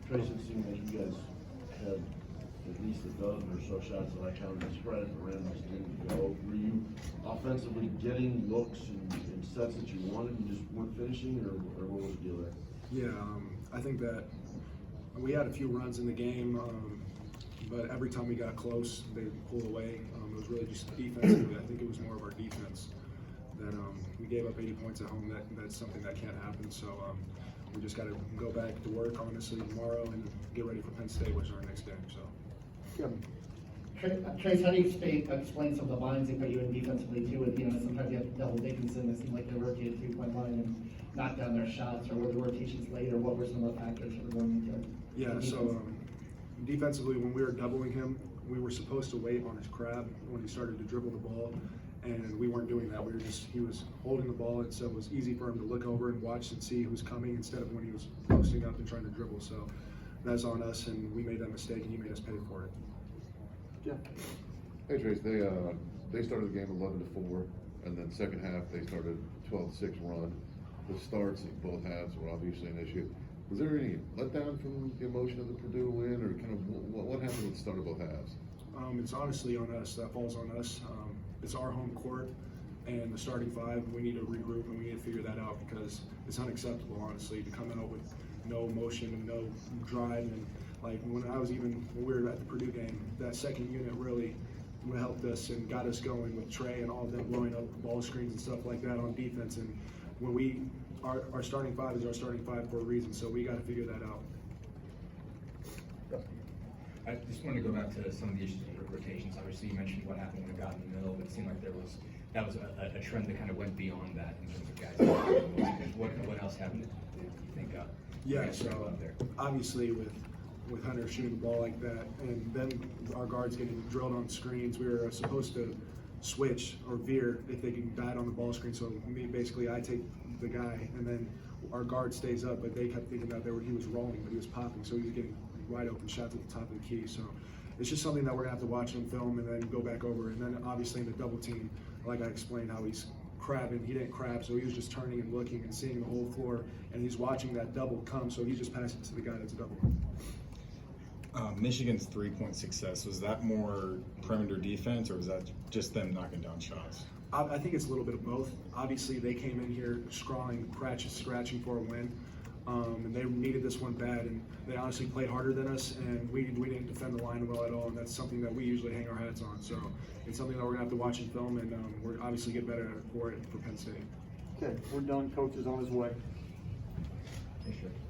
Trayce, it seemed like you guys had at least a dozen or so shots that I counted as spread, the Rams didn't go. Were you offensively getting looks and sets that you wanted and just weren't finishing, or what was the deal there? Yeah, I think that we had a few runs in the game, but every time we got close, they pulled away. It was really just defensively. I think it was more of our defense that we gave up 80 points at home. That's something that can't happen. So we just got to go back to work, honestly, tomorrow and get ready for Penn State, which is our next game. So. Trayce, how do you explain some of the lines they put you in defensively too? With, sometimes you have to double Dickinson. It seemed like they rotated 3-point line and knocked down their shots, or were the rotations late, or what were some of the factors that were going into it? Yeah, so defensively, when we were doubling him, we were supposed to wait on his crab when he started to dribble the ball, and we weren't doing that. He was holding the ball, and so it was easy for him to look over and watch and see who's coming instead of when he was posting up and trying to dribble. So that's on us, and we made that mistake, and he made us pay for it. Yeah. Hey Trayce, they started the game 11-4, and then second half they started 12-6 run. The starts of both halves were obviously an issue. Was there any letdown from the emotion of the Purdue win, or kind of what happened at the start of both halves? It's honestly on us. That falls on us. It's our home court, and the starting five, we need to regroup and we need to figure that out, because it's unacceptable, honestly, to come out with no motion and no drive. And like when we were at the Purdue game, that second unit really helped us and got us going with Trey and all of them blowing up ball screens and stuff like that on defense. And when our starting five is our starting five for a reason, so we got to figure that out. I just wanted to go back to some of the issues with rotations. Obviously, you mentioned what happened when it got in the middle, but it seemed like that was a trend that kind of went beyond that in terms of guys. What else happened? Do you think? Yeah, so obviously with Hunter shooting the ball like that, and then our guards getting drilled on screens, we were supposed to switch or veer if they can bat on the ball screen. So basically I take the guy, and then our guard stays up, but they kept thinking that he was rolling, but he was popping, so he was getting wide open shots at the top of the key. So it's just something that we're gonna have to watch on film and then go back over. And then obviously in the double team, like I explained, how he's crabbing. He didn't crab, so he was just turning and looking and seeing the whole floor, and he's watching that double come, so he's just passing to the guy that's double. Michigan's 3-point success, was that more perimeter defense, or was that just them knocking down shots? I think it's a little bit of both. Obviously, they came in here scrawling, scratching for a win, and they needed this one bad, and they honestly played harder than us, and we didn't defend the line well at all, and that's something that we usually hang our hats on. So it's something that we're going to have to watch in film, and we're obviously get better for it for Penn State. Okay, we're done. Coach is on his way.